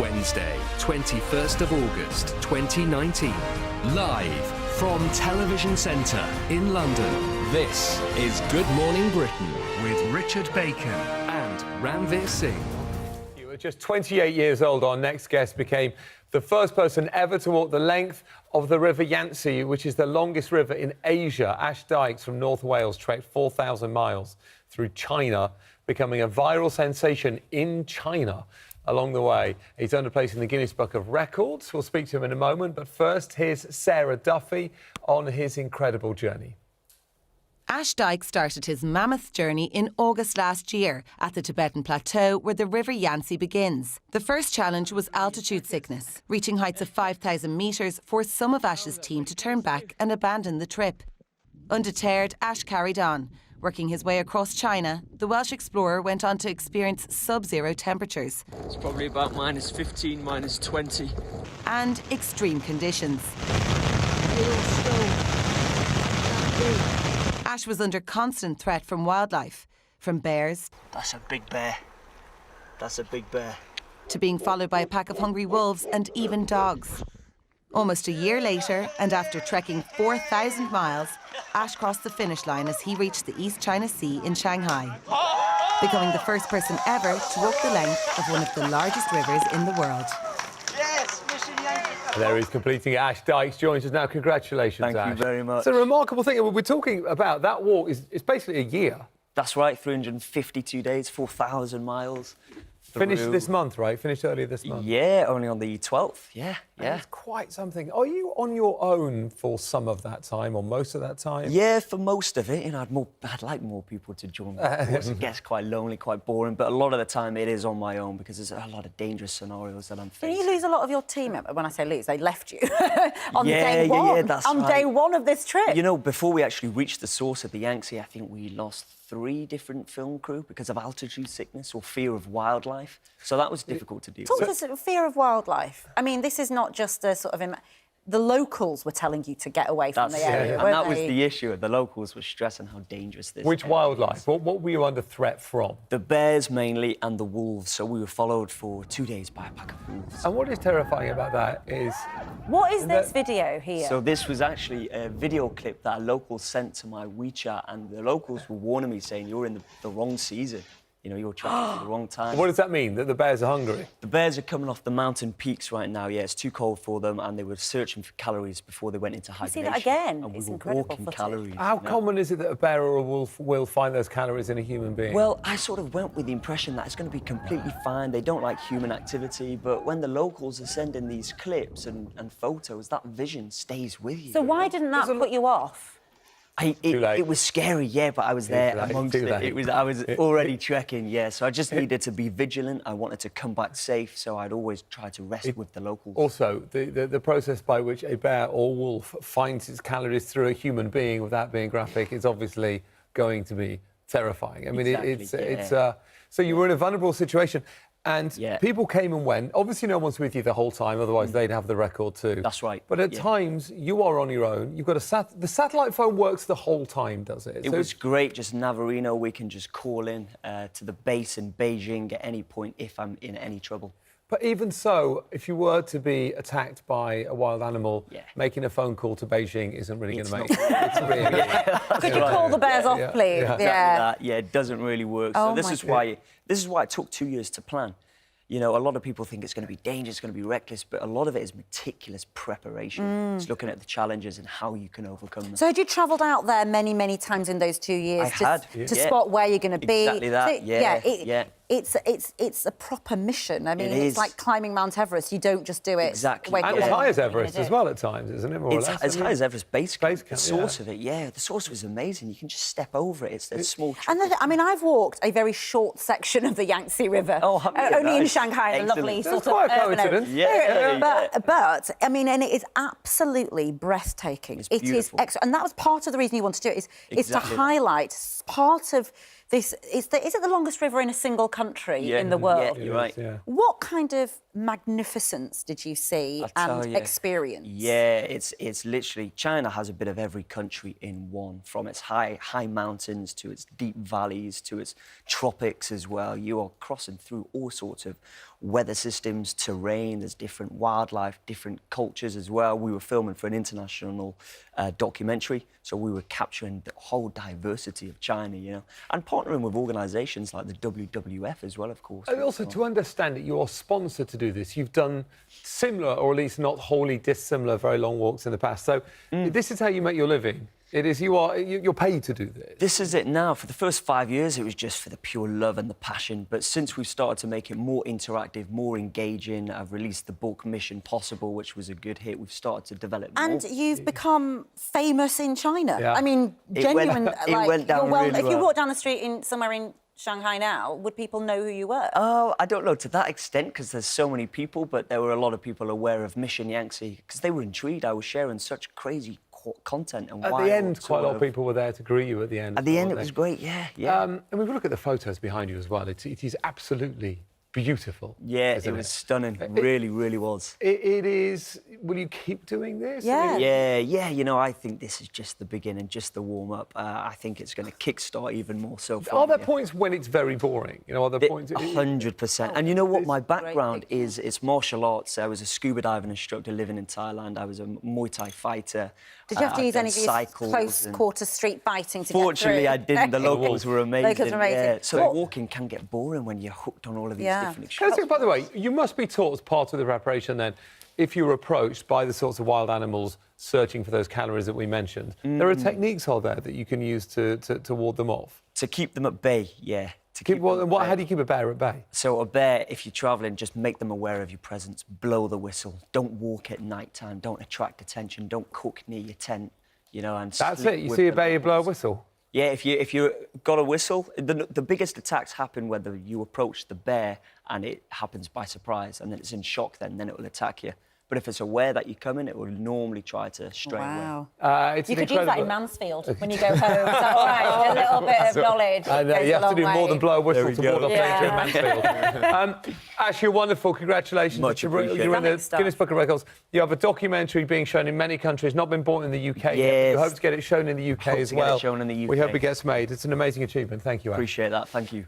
Wednesday, 21st of August, 2019. Live from Television Centre in London. This is Good Morning Britain with Richard Bacon and Ranveer Singh. At just 28 years old, our next guest became the first person ever to walk the length of the River Yangtze, which is the longest river in Asia. Ash Dykes from North Wales trekked 4,000 miles through China, becoming a viral sensation in China. Along the way, he's earned a place in the Guinness Book of Records. We'll speak to him in a moment, but first, here's Sarah Duffy on his incredible journey. Ash Dykes started his mammoth journey in August last year at the Tibetan Plateau where the River Yangtze begins. The first challenge was altitude sickness. Reaching heights of 5,000 metres forced some of Ash's team to turn back and abandon the trip. Undeterred, Ash carried on. Working his way across China, the Welsh explorer went on to experience sub-zero temperatures. It's probably about minus 15, minus 20. And extreme conditions. Ash was under constant threat from wildlife, from bears. That's a big bear. That's a big bear. To being followed by a pack of hungry wolves and even dogs. Almost a year later, and after trekking 4,000 miles, Ash crossed the finish line as he reached the East China Sea in Shanghai, becoming the first person ever to walk the length of one of the largest rivers in the world. Yes, Mission Yankee. There he's completing it. Ash Dykes joins us now. Congratulations, Thank Ash. you very much. It's a remarkable thing. We're talking about that walk. It's basically a year. That's right, 352 days, 4,000 miles. Finished this month, right? Finished earlier this month. Yeah, only on the 12th. Yeah. That's quite something. Are you on your own for some of that time or most of that time? Yeah, for most of it. You know, I'd like more people to join me. Of course, it gets quite lonely, quite boring, but a lot of the time it is on my own because there's a lot of dangerous scenarios that I'm facing. Did you lose a lot of your team? When I say lose, they left you on day one. Yeah, that's on right. day one of this trip. You know, before we actually reached the source of the Yangtze, I think we lost 3 different film crew because of altitude sickness or fear of wildlife. So that was difficult to deal Talk with. to us, fear of wildlife. I mean, this is not just a sort of... The locals were telling you to get away from the area, And weren't that was they? the issue. The locals were stressing how dangerous this Which area wildlife? is. What were you under threat from? The bears mainly and the wolves. So we were followed for 2 days by a pack of wolves. And what is terrifying about that is... What is this video here? So this was actually a video clip that a local sent to my WeChat, and the locals were warning me, saying, you're in the wrong season. You know, you're tracking for the wrong time. What does that mean? That the bears are hungry? The bears are coming off the mountain peaks right now. Yeah, it's too cold for them, and they were searching for calories before they went into hibernation. see that again? And we It's were incredible walking footage. calories. How common is it that a bear or a wolf will find those calories in a human being? Well, I sort of went with the impression that it's going to be completely fine. They don't like human activity, but when the locals are sending these clips and photos, that vision stays with you. So why didn't that put you off? Too late. It was scary, yeah, but I was there late, amongst too it. late. I was already trekking, yeah, so I just needed to be vigilant. I wanted to come back safe, so I'd always try to rest with the locals. Also, the process by which a bear or wolf finds its calories through a human being, without being graphic, is obviously going to be terrifying. I mean, Exactly, so you were in a vulnerable situation. And Yeah. people came and went. Obviously, no one's with you the whole time, otherwise they'd have the record too. That's right, But at yeah. times, you are on your own. You've got the satellite phone works the whole time, does it? It was great, just Navarino. We can just call in to the base in Beijing at any point if I'm in any trouble. But even so, if you were to be attacked by a wild animal, Yeah. making a phone call to Beijing isn't really going It's to make not- it's really... Could you call the bears off, please? yeah. Exactly that. Yeah, it doesn't really work. Oh So this my is why it took 2 years to plan. You know, a lot of people think it's going to be dangerous, it's going to be reckless, but a lot of it is meticulous preparation. It's looking at the challenges and how you can overcome them. So had you travelled out there many, many times in those 2 years I had, to spot where you're going to be? Exactly that, So, yeah. It's a proper mission. I mean, It it's is. like climbing Mount Everest. You don't just do it. Exactly. wake And up as and high as you're gonna Everest do as it. well at times, isn't it, more or It's less? as high as Everest Base Camp. Base Camp, The source of it, yeah. The source of it is amazing. You can just step over it. It's a small And trickle. I mean, I've walked a very short section of the Yangtze River. Oh, have you? Only in Nice. Shanghai, in a lovely Excellent. sort That's of quite a urban area. coincidence. Yeah. But I mean, and it is absolutely breathtaking. It's It is beautiful. excellent, and that was part of the reason you wanted to do it. Is to Exactly that. highlight part of this. Is it the longest river in a single country in the world? Yeah, you're right. Yeah. What kind of magnificence did you see I'll and tell you. experience? Yeah, it's literally China has a bit of every country in one, from its high mountains to its deep valleys to its tropics as well. You are crossing through all sorts of weather systems, terrain, there's different wildlife, different cultures as well. We were filming for an international documentary, so we were capturing the whole diversity of China, you know, and partnering with organisations like the WWF as well, of course. And also, to understand it, you're sponsored to do this. You've done similar, or at least not wholly dissimilar, very long walks in the past. So this is how you make your living. It is, you're paid to do this. This is it now. For the first 5 years, it was just for the pure love and the passion. But since we've started to make it more interactive, more engaging, I've released the book Mission Possible, which was a good hit. We've started to develop more. And you've become famous in China. Yeah. I mean, genuine. It went down really If you well. walk down the street somewhere in Shanghai now, would people know who you were? Oh, I don't know to that extent because there's so many people, but there were a lot of people aware of Mission Yangtze because they were intrigued. I was sharing such crazy content and At the end, quite a lot of people were there to greet you at the end. At the end, it weren't was they? great, yeah. And we look at the photos behind you as well. It is absolutely beautiful. Yeah, isn't it was stunning. Really, really was. It is. Will you keep doing this? Yeah. Yeah, you know, I think this is just the beginning, just the warm-up. I think it's going to kickstart even more so. Are there points when it's very boring? You know, are there points? 100%. And you know what? My background is it's martial arts. I was a scuba diving instructor living in Thailand. I was a Muay Thai fighter. Did you have to use any of your cycles close-quarter street fighting to Fortunately, get I through? didn't. The locals were amazing. Locals were amazing. Yeah. So What- walking can get boring when you're hooked on all of these Yeah. different Can I extremes. say, by the way, you must be taught as part of the preparation then, if you're approached by the sorts of wild animals searching for those calories that we mentioned, there are techniques out there that you can use to ward them off. To keep them at bay, yeah. To keep them at How bay. do you keep a bear at bay? So a bear, if you're travelling, just make them aware of your presence. Blow the whistle. Don't walk at night time. Don't attract attention. Don't cook near your tent. You know, and That's sleep it. You with see a the bear, you blow a locals. whistle. Yeah, if you got a whistle, the biggest attacks happen whether you approach the bear and it happens by surprise, and then it's in shock. Then it will attack you. But if it's aware that you're coming, it will normally try to stray away. Wow. It's You an could use that in incredible- Mansfield when you go home. Is that all right? A little bit of knowledge. And goes you a have to long do more way. than blow a whistle to ward off Yeah. danger in Mansfield. Ash, you're wonderful. Congratulations. Much You're in appreciated. the Stunning Guinness Book of Records. You have a documentary being shown in many countries, not been bought in the UK yet. Yes. We hope to get it shown in the UK Hope as to get it well. shown in the We UK. hope it gets made. It's an amazing achievement. Thank you, Ash. Appreciate that. Thank you.